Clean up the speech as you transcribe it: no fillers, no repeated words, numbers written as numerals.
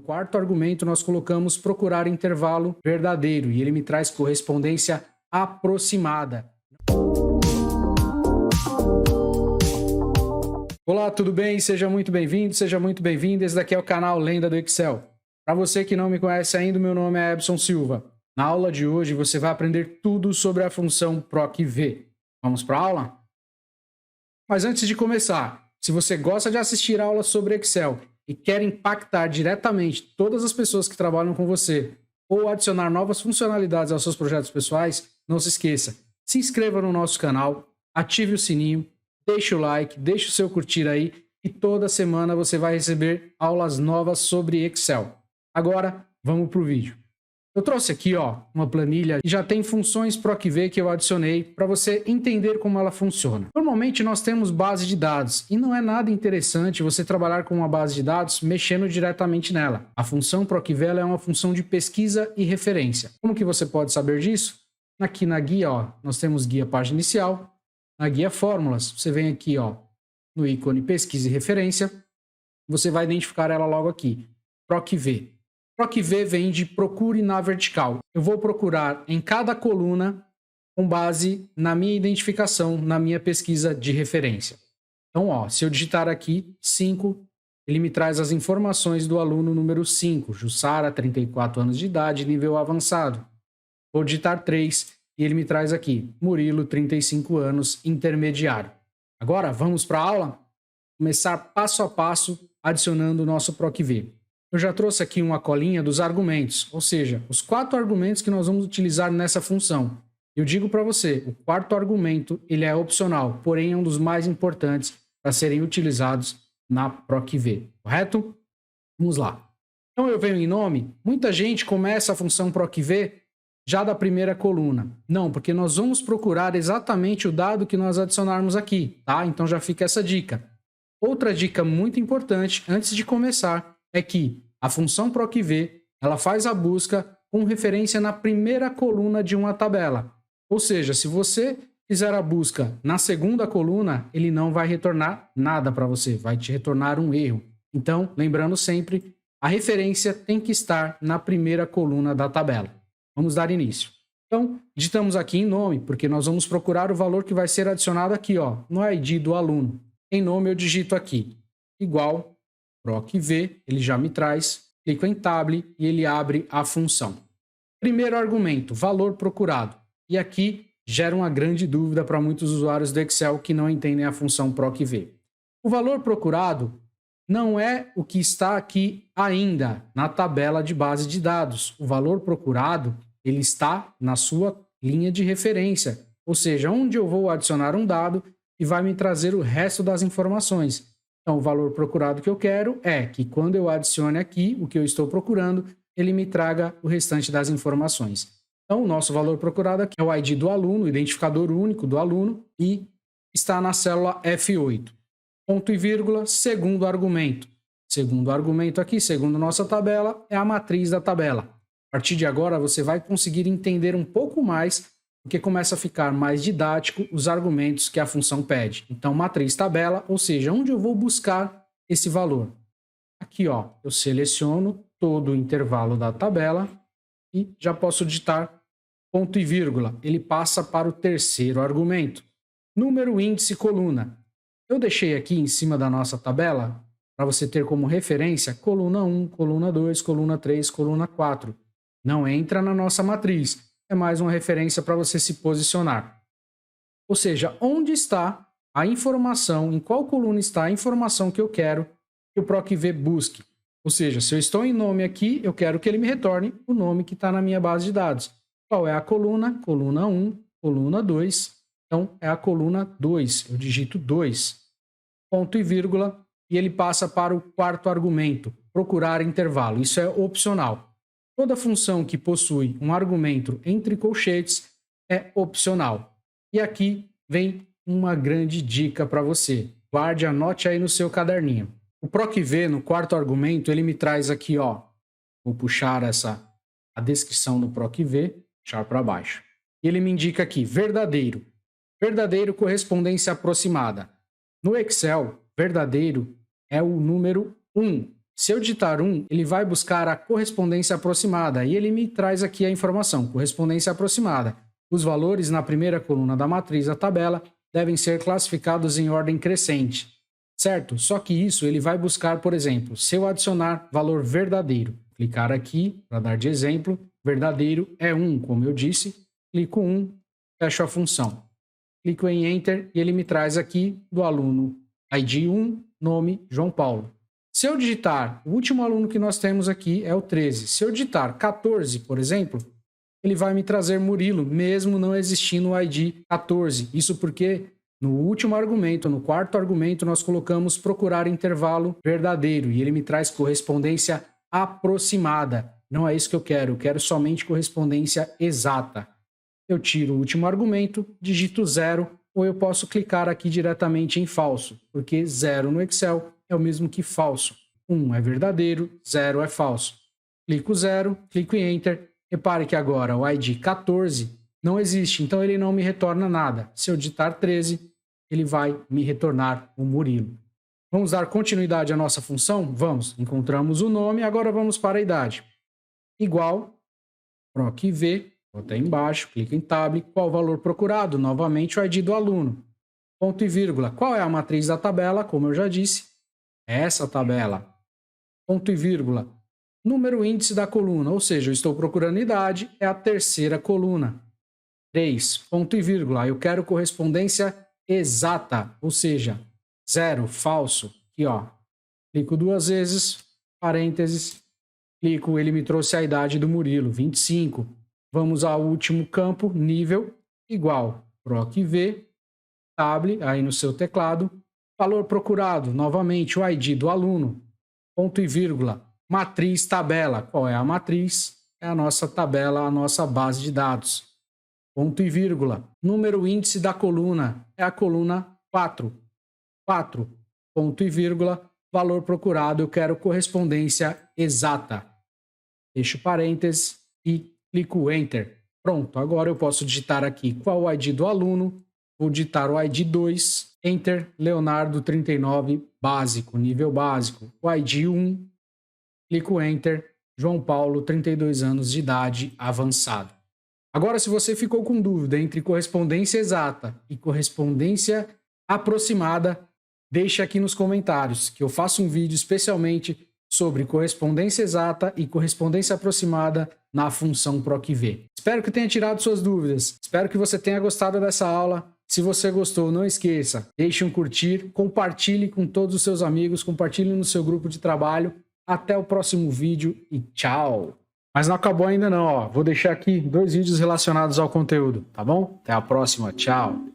quarto argumento, nós colocamos procurar intervalo verdadeiro e ele me traz correspondência aproximada. Olá, tudo bem? Seja muito bem-vindo, seja muito bem-vinda. Esse daqui é o canal Lenda do Excel. Para você que não me conhece ainda, meu nome é Ebson Silva. Na aula de hoje você vai aprender tudo sobre a função PROC-V. Vamos para a aula? Mas antes de começar, se você gosta de assistir aulas sobre Excel e quer impactar diretamente todas as pessoas que trabalham com você ou adicionar novas funcionalidades aos seus projetos pessoais, não se esqueça, se inscreva no nosso canal, ative o sininho, deixe o like, deixe o seu curtir aí e toda semana você vai receber aulas novas sobre Excel. Agora, vamos para o vídeo. Eu trouxe aqui uma planilha e já tem funções PROC-V que eu adicionei para você entender como ela funciona. Normalmente nós temos base de dados e não é nada interessante você trabalhar com uma base de dados mexendo diretamente nela. A função PROC-V é uma função de pesquisa e referência. Como que você pode saber disso? Aqui na guia nós temos guia página inicial, na guia fórmulas, você vem aqui no ícone pesquisa e referência, você vai identificar ela logo aqui, PROC-V. PROC-V vem de procure na vertical. Eu vou procurar em cada coluna com base na minha identificação, na minha pesquisa de referência. Então, se eu digitar aqui 5, ele me traz as informações do aluno número 5, Jussara, 34 anos de idade, nível avançado. Vou digitar 3 e ele me traz aqui, Murilo, 35 anos, intermediário. Agora, vamos para a aula? Começar passo a passo adicionando o nosso PROC-V. Eu já trouxe aqui uma colinha dos argumentos, ou seja, os 4 argumentos que nós vamos utilizar nessa função. Eu digo para você, o quarto argumento ele é opcional, porém é um dos mais importantes para serem utilizados na PROC-V, correto? Vamos lá. Então eu venho em nome, muita gente começa a função PROC-V já da primeira coluna. Não, porque nós vamos procurar exatamente o dado que nós adicionarmos aqui, tá? Então já fica essa dica. Outra dica muito importante antes de começar é que a função PROC-V ela faz a busca com referência na primeira coluna de uma tabela. Ou seja, se você fizer a busca na segunda coluna, ele não vai retornar nada para você, vai te retornar um erro. Então, lembrando sempre, a referência tem que estar na primeira coluna da tabela. Vamos dar início. Então, digitamos aqui em nome, porque nós vamos procurar o valor que vai ser adicionado aqui, no ID do aluno. Em nome eu digito aqui, igual PROC-V, ele já me traz, clico em Tab e ele abre a função. Primeiro argumento, valor procurado. E aqui gera uma grande dúvida para muitos usuários do Excel que não entendem a função PROC-V. O valor procurado não é o que está aqui ainda na tabela de base de dados. O valor procurado ele está na sua linha de referência, ou seja, onde eu vou adicionar um dado e vai me trazer o resto das informações. Então, o valor procurado que eu quero é que quando eu adicione aqui o que eu estou procurando, ele me traga o restante das informações. Então, o nosso valor procurado aqui é o ID do aluno, o identificador único do aluno, e está na célula F8. Ponto e vírgula, segundo argumento. Segundo argumento aqui, segundo nossa tabela, é a matriz da tabela. A partir de agora, você vai conseguir entender um pouco mais, porque começa a ficar mais didático os argumentos que a função pede. Então, matriz tabela, ou seja, onde eu vou buscar esse valor. Aqui, eu seleciono todo o intervalo da tabela e já posso digitar ponto e vírgula. Ele passa para o terceiro argumento. Número, índice, coluna. Eu deixei aqui em cima da nossa tabela, para você ter como referência, coluna 1, coluna 2, coluna 3, coluna 4. Não entra na nossa matriz. É mais uma referência para você se posicionar. Ou seja, onde está a informação, em qual coluna está a informação que eu quero que o PROC-V busque. Ou seja, se eu estou em nome aqui, eu quero que ele me retorne o nome que está na minha base de dados. Qual é a coluna? Coluna 1, coluna 2. Então, é a coluna 2. Eu digito 2. Ponto e vírgula, e ele passa para o quarto argumento, procurar intervalo. Isso é opcional. Toda função que possui um argumento entre colchetes é opcional. E aqui vem uma grande dica para você. Guarde, anote aí no seu caderninho. O PROC-V, no quarto argumento, ele me traz aqui, vou puxar a descrição do PROC-V, puxar para baixo. E ele me indica aqui, verdadeiro. Verdadeiro, correspondência aproximada. No Excel, verdadeiro é o número 1. Se eu digitar 1, ele vai buscar a correspondência aproximada e ele me traz aqui a informação, correspondência aproximada. Os valores na primeira coluna da matriz da tabela devem ser classificados em ordem crescente, certo? Só que isso ele vai buscar, por exemplo, se eu adicionar valor verdadeiro, clicar aqui para dar de exemplo, verdadeiro é 1, como eu disse, clico 1, fecho a função. Clico em Enter e ele me traz aqui do aluno ID 1, nome João Paulo. Se eu digitar, o último aluno que nós temos aqui é o 13. Se eu digitar 14, por exemplo, ele vai me trazer Murilo, mesmo não existindo o ID 14. Isso porque no último argumento, no quarto argumento, nós colocamos procurar intervalo verdadeiro e ele me traz correspondência aproximada. Não é isso que eu quero somente correspondência exata. Eu tiro o último argumento, digito 0, ou eu posso clicar aqui diretamente em falso, porque 0 no Excel é o mesmo que falso. 1 é verdadeiro, 0 é falso. Clico 0, clico em Enter. Repare que agora o ID 14 não existe, então ele não me retorna nada. Se eu digitar 13, ele vai me retornar o Murilo. Vamos dar continuidade à nossa função? Vamos. Encontramos o nome, agora vamos para a idade. Igual, PROC-V, vou até embaixo, clico em Tab, qual o valor procurado? Novamente o ID do aluno. Ponto e vírgula. Qual é a matriz da tabela? Como eu já disse, é essa tabela. Ponto e vírgula. Número índice da coluna, ou seja, eu estou procurando idade, é a terceira coluna. 3, ponto e vírgula. Eu quero correspondência exata, ou seja, 0, falso. Aqui, ó. Clico 2 vezes, parênteses, clico, ele me trouxe a idade do Murilo, 25. Vamos ao último campo, nível, igual, PROC-V, Tab, aí no seu teclado, valor procurado, novamente o ID do aluno, ponto e vírgula, matriz tabela. Qual é a matriz? É a nossa tabela, a nossa base de dados. Ponto e vírgula, número índice da coluna, é a coluna 4. 4, ponto e vírgula, valor procurado, eu quero correspondência exata. Fecho parênteses e clico Enter. Pronto, agora eu posso digitar aqui qual o ID do aluno. Vou digitar o ID 2, Enter, Leonardo 39, básico, nível básico. O ID 1, clico Enter, João Paulo, 32 anos de idade, avançado. Agora, se você ficou com dúvida entre correspondência exata e correspondência aproximada, deixe aqui nos comentários, que eu faço um vídeo especialmente sobre correspondência exata e correspondência aproximada na função PROC-V. Espero que tenha tirado suas dúvidas. Espero que você tenha gostado dessa aula. Se você gostou, não esqueça, deixe um curtir, compartilhe com todos os seus amigos, compartilhe no seu grupo de trabalho. Até o próximo vídeo e tchau! Mas não acabou ainda não, ó. Vou deixar aqui 2 vídeos relacionados ao conteúdo, tá bom? Até a próxima, tchau!